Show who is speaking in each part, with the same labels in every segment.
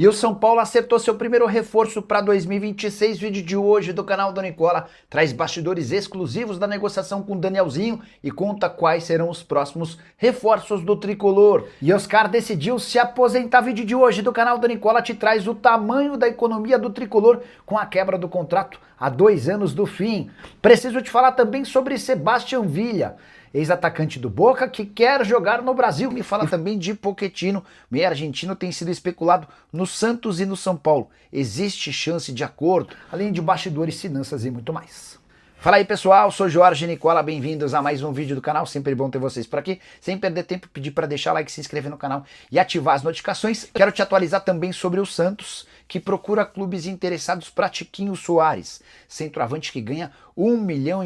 Speaker 1: E o São Paulo acertou seu primeiro reforço para 2026. Vídeo de hoje do canal do Nicola traz bastidores exclusivos da negociação com o Danielzinho e conta quais serão os próximos reforços do tricolor. E Oscar decidiu se aposentar. Vídeo de hoje do canal do Nicola te traz o tamanho da economia do tricolor com a quebra do contrato há 2 anos do fim. Preciso te falar também sobre Sebastião Villa, ex-atacante do Boca, que quer jogar no Brasil. Me fala também de Pochettino, meio argentino, tem sido especulado no Santos e no São Paulo. Existe chance de acordo, além de bastidores, finanças e muito mais. Fala aí pessoal, sou Jorge Nicola, bem-vindos a mais um vídeo do canal, sempre bom ter vocês por aqui. Sem perder tempo, pedir para deixar like, se inscrever no canal e ativar as notificações. Quero te atualizar também sobre o Santos, que procura clubes interessados para Tiquinho Soares, centroavante que ganha R$1,5 milhão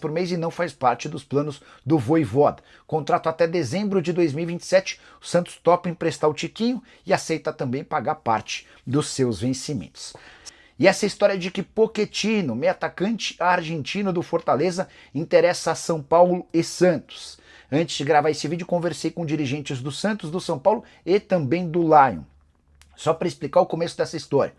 Speaker 1: por mês e não faz parte dos planos do Vojvoda. Contrato até dezembro de 2027, o Santos topa emprestar o Tiquinho e aceita também pagar parte dos seus vencimentos. E essa história de que Pochettino, meio atacante argentino do Fortaleza, interessa a São Paulo e Santos. Antes de gravar esse vídeo, conversei com dirigentes do Santos, do São Paulo e também do Lion. Só para explicar o começo dessa história.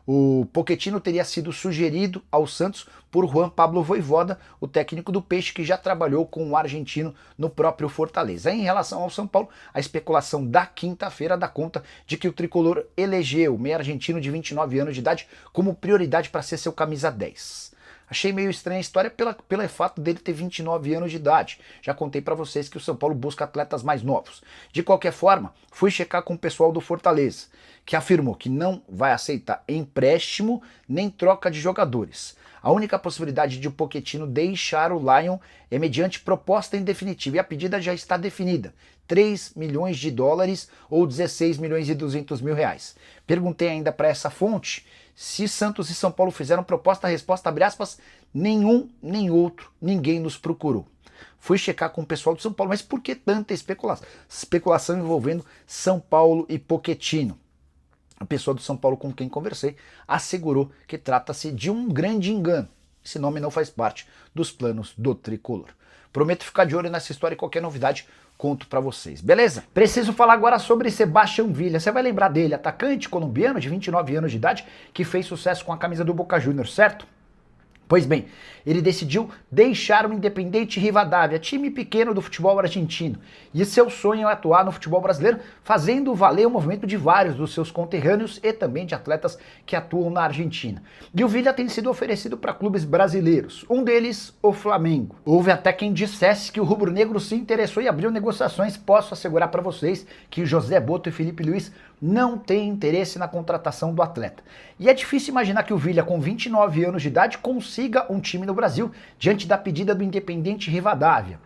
Speaker 1: O Pochettino teria sido sugerido ao Santos por Juan Pablo Vojvoda, o técnico do Peixe, que já trabalhou com o argentino no próprio Fortaleza. Em relação ao São Paulo, a especulação da quinta-feira dá conta de que o tricolor elegeu o meio argentino de 29 anos de idade como prioridade para ser seu camisa 10. Achei meio estranha a história pelo fato dele ter 29 anos de idade. Já contei para vocês que o São Paulo busca atletas mais novos. De qualquer forma, fui checar com o pessoal do Fortaleza, que afirmou que não vai aceitar empréstimo nem troca de jogadores. A única possibilidade de o Pochettino deixar o Lion é mediante proposta em definitivo, e a pedida já está definida. $3 milhões ou 16 milhões e 200 mil reais. Perguntei ainda para essa fonte se Santos e São Paulo fizeram proposta, a resposta, abre aspas, nenhum, nem outro, ninguém nos procurou. Fui checar com o pessoal do São Paulo, mas por que tanta especulação envolvendo São Paulo e Pochettino? A pessoa do São Paulo com quem conversei assegurou que trata-se de um grande engano. Esse nome não faz parte dos planos do tricolor. Prometo ficar de olho nessa história e qualquer novidade conto pra vocês, beleza? Preciso falar agora sobre Sebastião Villa. Você vai lembrar dele, atacante colombiano de 29 anos de idade, que fez sucesso com a camisa do Boca Juniors, certo? Pois bem, ele decidiu deixar o Independiente Rivadavia, time pequeno do futebol argentino, e seu sonho é atuar no futebol brasileiro, fazendo valer o movimento de vários dos seus conterrâneos e também de atletas que atuam na Argentina. E o Villa tem sido oferecido para clubes brasileiros, um deles o Flamengo. Houve até quem dissesse que o rubro-negro se interessou e abriu negociações. Posso assegurar para vocês que José Boto e Felipe Luiz não têm interesse na contratação do atleta. E é difícil imaginar que o Villa, com 29 anos de idade, consiga um time no Brasil diante da pedida do Independiente Rivadavia.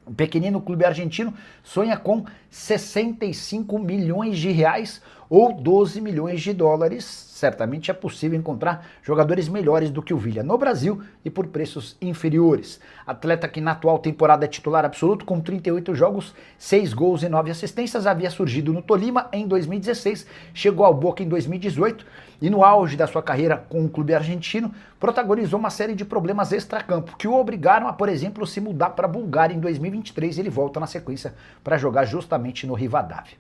Speaker 1: O pequenino clube argentino sonha com 65 milhões de reais ou 12 milhões de dólares. Certamente é possível encontrar jogadores melhores do que o Villa no Brasil e por preços inferiores. Atleta que na atual temporada é titular absoluto com 38 jogos, 6 gols e 9 assistências, havia surgido no Tolima em 2016, chegou ao Boca em 2018 e no auge da sua carreira com o clube argentino, protagonizou uma série de problemas extracampo que o obrigaram a, por exemplo, se mudar para a Bulgária em 2023 e ele volta na sequência para jogar justamente no Rivadavia.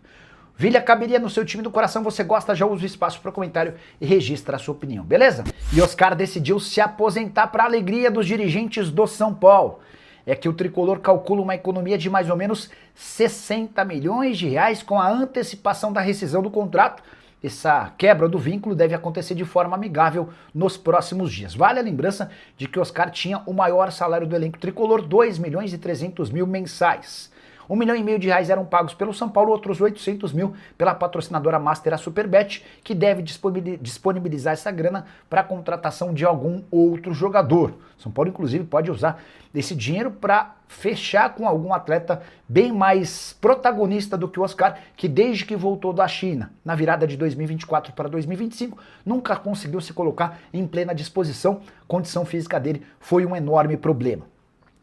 Speaker 1: Villa caberia no seu time do coração, você gosta? Já usa o espaço para comentário e registra a sua opinião, beleza? E Oscar decidiu se aposentar para a alegria dos dirigentes do São Paulo. É que o tricolor calcula uma economia de mais ou menos 60 milhões de reais com a antecipação da rescisão do contrato. Essa quebra do vínculo deve acontecer de forma amigável nos próximos dias. Vale a lembrança de que Oscar tinha o maior salário do elenco tricolor, 2 milhões e 300 mil mensais. R$1,5 milhão eram pagos pelo São Paulo, outros 800 mil pela patrocinadora Master, a Superbet, que deve disponibilizar essa grana para a contratação de algum outro jogador. São Paulo, inclusive, pode usar esse dinheiro para fechar com algum atleta bem mais protagonista do que o Oscar, que desde que voltou da China, na virada de 2024 para 2025, nunca conseguiu se colocar em plena disposição. A condição física dele foi um enorme problema.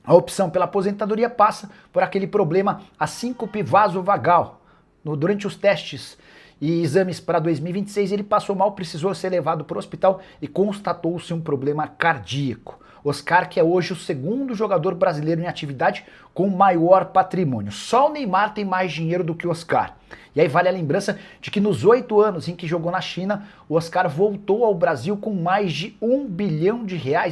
Speaker 1: A opção pela aposentadoria passa por aquele problema, a síncope vasovagal. Durante os testes e exames para 2026, ele passou mal, precisou ser levado para o hospital e constatou-se um problema cardíaco. Oscar, que é hoje o segundo jogador brasileiro em atividade com maior patrimônio. Só o Neymar tem mais dinheiro do que o Oscar. E aí vale a lembrança de que nos 8 anos em que jogou na China, o Oscar voltou ao Brasil com mais de R$ 1 bilhão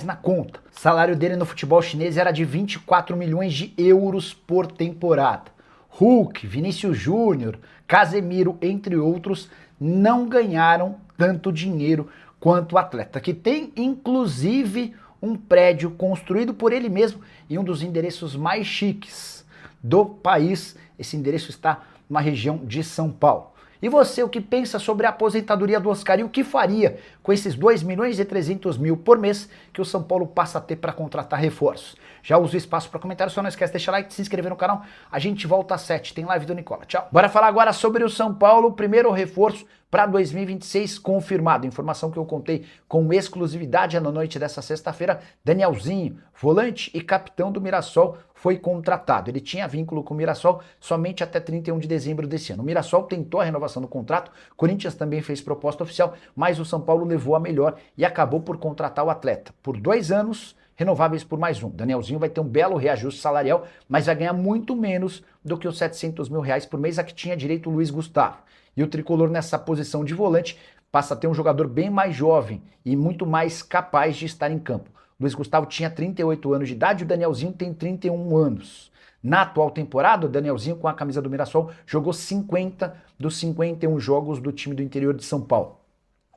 Speaker 1: na conta. O salário dele no futebol chinês era de 24 milhões de euros por temporada. Hulk, Vinícius Júnior, Casemiro, entre outros, não ganharam tanto dinheiro quanto o atleta, que tem inclusive um prédio construído por ele mesmo em um dos endereços mais chiques do país. Esse endereço está numa região de São Paulo. E você, o que pensa sobre a aposentadoria do Oscar e o que faria com esses 2 milhões e 300 mil por mês que o São Paulo passa a ter para contratar reforços? Já usa o espaço para comentário, só não esquece de deixar like, se inscrever no canal. A gente volta às 7, tem live do Nicola. Tchau. Bora falar agora sobre o São Paulo, primeiro reforço para 2026 confirmado. Informação que eu contei com exclusividade na noite dessa sexta-feira. Danielzinho, volante e capitão do Mirassol, foi contratado. Ele tinha vínculo com o Mirassol somente até 31 de dezembro desse ano. O Mirassol tentou a renovação do contrato, o Corinthians também fez proposta oficial, mas o São Paulo levou a melhor e acabou por contratar o atleta por 2 anos, renováveis por mais um. Danielzinho vai ter um belo reajuste salarial, mas vai ganhar muito menos do que os 700 mil reais por mês a que tinha direito o Luiz Gustavo. E o tricolor nessa posição de volante passa a ter um jogador bem mais jovem e muito mais capaz de estar em campo. O Luiz Gustavo tinha 38 anos de idade e o Danielzinho tem 31 anos. Na atual temporada, o Danielzinho, com a camisa do Mirassol, jogou 50 dos 51 jogos do time do interior de São Paulo.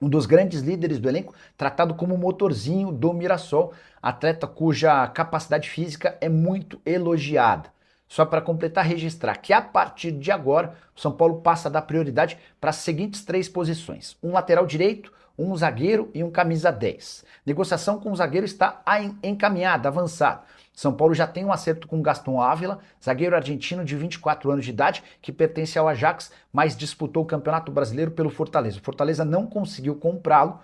Speaker 1: Um dos grandes líderes do elenco, tratado como motorzinho do Mirassol, atleta cuja capacidade física é muito elogiada. Só para completar, registrar que a partir de agora, o São Paulo passa a dar prioridade para as seguintes 3 posições. Um lateral direito, um zagueiro e um camisa 10. Negociação com o zagueiro está encaminhada, avançada. São Paulo já tem um acerto com Gaston Ávila, zagueiro argentino de 24 anos de idade, que pertence ao Ajax, mas disputou o Campeonato Brasileiro pelo Fortaleza. O Fortaleza não conseguiu comprá-lo.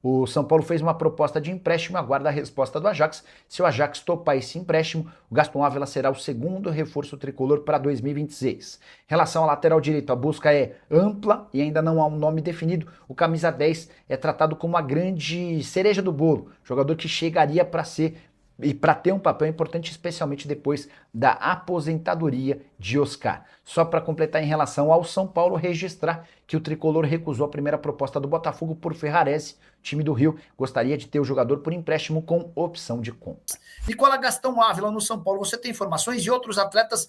Speaker 1: O São Paulo fez uma proposta de empréstimo e aguarda a resposta do Ajax. Se o Ajax topar esse empréstimo, o Gaston Ávila será o segundo reforço tricolor para 2026. Em relação ao lateral direito, a busca é ampla e ainda não há um nome definido. O camisa 10 é tratado como a grande cereja do bolo, jogador que chegaria para ser e para ter um papel importante, especialmente depois da aposentadoria de Oscar. Só para completar em relação ao São Paulo, registrar que o tricolor recusou a primeira proposta do Botafogo por Ferrarese, time do Rio, gostaria de ter o jogador por empréstimo com opção de compra. Nicola Gastão Ávila no São Paulo, você tem informações de outros atletas,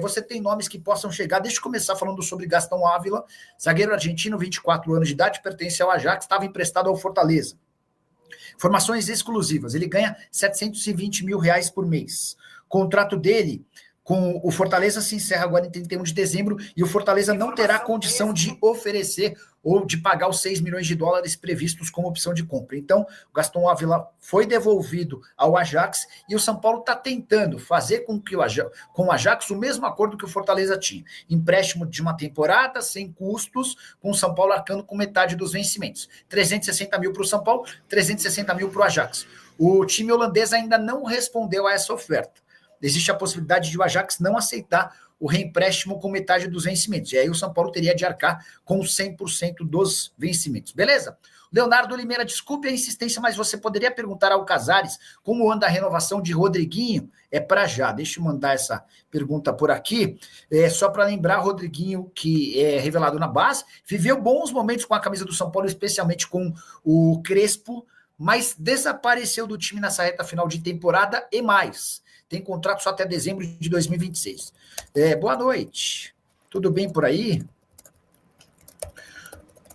Speaker 1: você tem nomes que possam chegar? Deixa eu começar falando sobre Gastão Ávila, zagueiro argentino, 24 anos de idade, pertence ao Ajax, estava emprestado ao Fortaleza. Informações exclusivas, ele ganha 720 mil reais por mês. O contrato dele com o Fortaleza se encerra agora em 31 de dezembro e o Fortaleza não terá condição de oferecer ou de pagar os 6 milhões de dólares previstos como opção de compra. Então, o Gaston Ávila foi devolvido ao Ajax e o São Paulo está tentando fazer com que com o Ajax o mesmo acordo que o Fortaleza tinha. Empréstimo de uma temporada, sem custos, com o São Paulo arcando com metade dos vencimentos. 360 mil para o São Paulo, 360 mil para o Ajax. O time holandês ainda não respondeu a essa oferta. Existe a possibilidade de o Ajax não aceitar o reempréstimo com metade dos vencimentos. E aí o São Paulo teria de arcar com 100% dos vencimentos. Beleza? Leonardo Limeira, desculpe a insistência, mas você poderia perguntar ao Casares como anda a renovação de Rodriguinho? É para já. Deixa eu mandar essa pergunta por aqui. Só para lembrar, Rodriguinho, que é revelado na base, viveu bons momentos com a camisa do São Paulo, especialmente com o Crespo, mas desapareceu do time nessa reta final de temporada e mais. Tem contrato só até dezembro de 2026. Boa noite. Tudo bem por aí?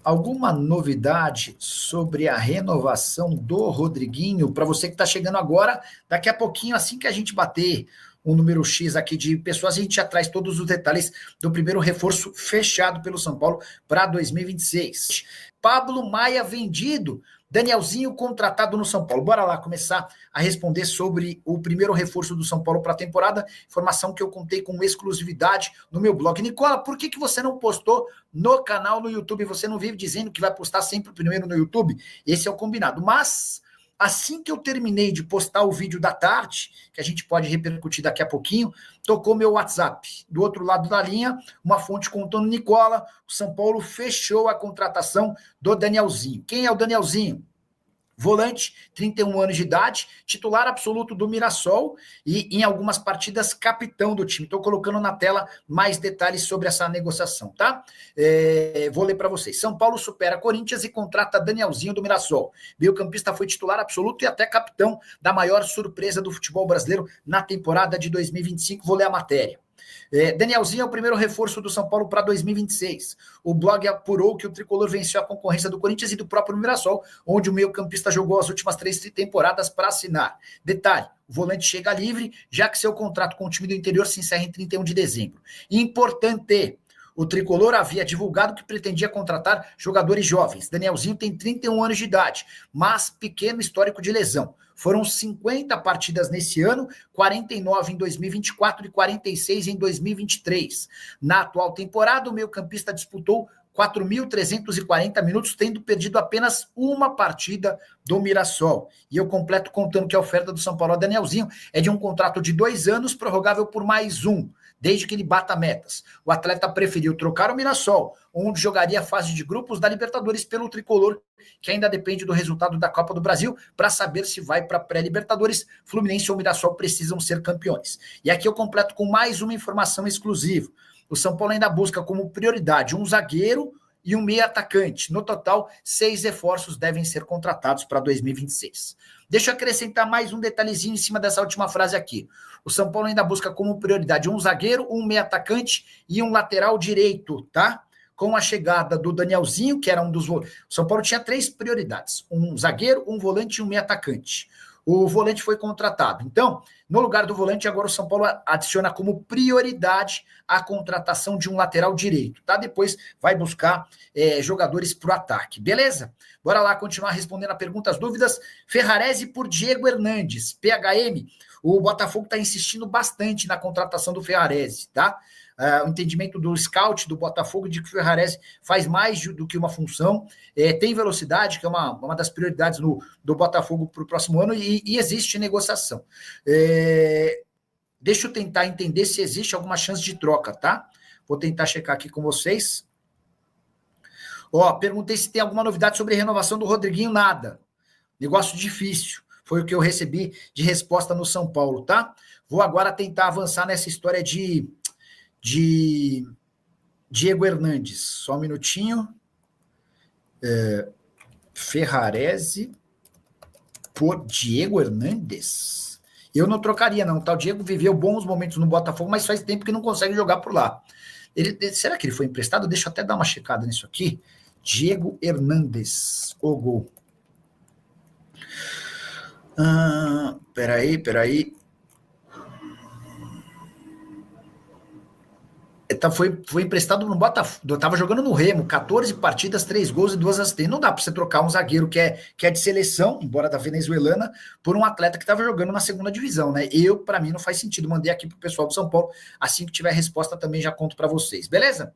Speaker 1: Alguma novidade sobre a renovação do Rodriguinho? Para você que está chegando agora, daqui a pouquinho, assim que a gente bater um número X aqui de pessoas, a gente já traz todos os detalhes do primeiro reforço fechado pelo São Paulo para 2026. Pablo Maia vendido. Danielzinho contratado no São Paulo. Bora lá começar a responder sobre o primeiro reforço do São Paulo para a temporada. Informação que eu contei com exclusividade no meu blog. Nicola, por que você não postou no canal no YouTube? Você não vive dizendo que vai postar sempre primeiro no YouTube? Esse é o combinado. Mas assim que eu terminei de postar o vídeo da tarde, que a gente pode repercutir daqui a pouquinho, tocou meu WhatsApp. Do outro lado da linha, uma fonte contando: Nicola, o São Paulo fechou a contratação do Danielzinho. Quem é o Danielzinho? volante, 31 anos de idade, titular absoluto do Mirassol e em algumas partidas capitão do time. Estou colocando na tela mais detalhes sobre essa negociação, tá? Vou ler para vocês. São Paulo supera Corinthians e contrata Danielzinho do Mirassol. Meio-campista foi titular absoluto e até capitão da maior surpresa do futebol brasileiro na temporada de 2025. Vou ler a matéria. Danielzinho é o primeiro reforço do São Paulo para 2026. O blog apurou que o tricolor venceu a concorrência do Corinthians e do próprio Mirassol, onde o meio-campista jogou as últimas 3 temporadas para assinar. Detalhe: o volante chega livre, já que seu contrato com o time do interior se encerra em 31 de dezembro. Importante: o tricolor havia divulgado que pretendia contratar jogadores jovens. Danielzinho tem 31 anos de idade, mas pequeno histórico de lesão. Foram 50 partidas nesse ano, 49 em 2024 e 46 em 2023. Na atual temporada, o meio-campista disputou 4.340 minutos, tendo perdido apenas uma partida do Mirassol. E eu completo contando que a oferta do São Paulo a Danielzinho é de um contrato de 2 anos, prorrogável por mais um, desde que ele bata metas. O atleta preferiu trocar o Mirassol, onde jogaria a fase de grupos da Libertadores, pelo tricolor, que ainda depende do resultado da Copa do Brasil, para saber se vai para a pré-Libertadores. Fluminense ou Mirassol precisam ser campeões. E aqui eu completo com mais uma informação exclusiva. O São Paulo ainda busca como prioridade um zagueiro e um meia atacante. No total, 6 reforços devem ser contratados para 2026. Deixa eu acrescentar mais um detalhezinho em cima dessa última frase aqui. O São Paulo ainda busca como prioridade um zagueiro, um meia atacante e um lateral direito, tá? Com a chegada do Danielzinho, que era um dos... O São Paulo tinha 3 prioridades: um zagueiro, um volante e um meia atacante. O volante foi contratado. Então, no lugar do volante, agora o São Paulo adiciona como prioridade a contratação de um lateral direito, tá? Depois vai buscar jogadores para o ataque, beleza? Bora lá continuar respondendo a perguntas, dúvidas. Ferrarese por Diego Hernandes, PHM. O Botafogo está insistindo bastante na contratação do Ferrarese, tá? O entendimento do scout do Botafogo de que o Ferrarese faz mais do que uma função, tem velocidade, que é uma das prioridades do Botafogo para o próximo ano, e existe negociação. Deixa eu tentar entender se existe alguma chance de troca, tá? Vou tentar checar aqui com vocês. Perguntei se tem alguma novidade sobre a renovação do Rodriguinho. Nada. Negócio difícil. Foi o que eu recebi de resposta no São Paulo, tá? Vou agora tentar avançar nessa história de Diego Hernandes. Só um minutinho. Ferrarese por Diego Hernandes. Eu não trocaria, não. Tá? O Diego viveu bons momentos no Botafogo, mas faz tempo que não consegue jogar por lá. Será que ele foi emprestado? Deixa eu até dar uma checada nisso aqui. Diego Hernandes, o gol. Peraí. Foi emprestado no Botafogo, estava jogando no Remo, 14 partidas, 3 gols e 2 assistências. Não dá para você trocar um zagueiro que é de seleção, embora da venezuelana, por um atleta que estava jogando na segunda divisão, né? Para mim, não faz sentido. Mandei aqui pro pessoal do São Paulo. Assim que tiver resposta, também já conto para vocês, beleza?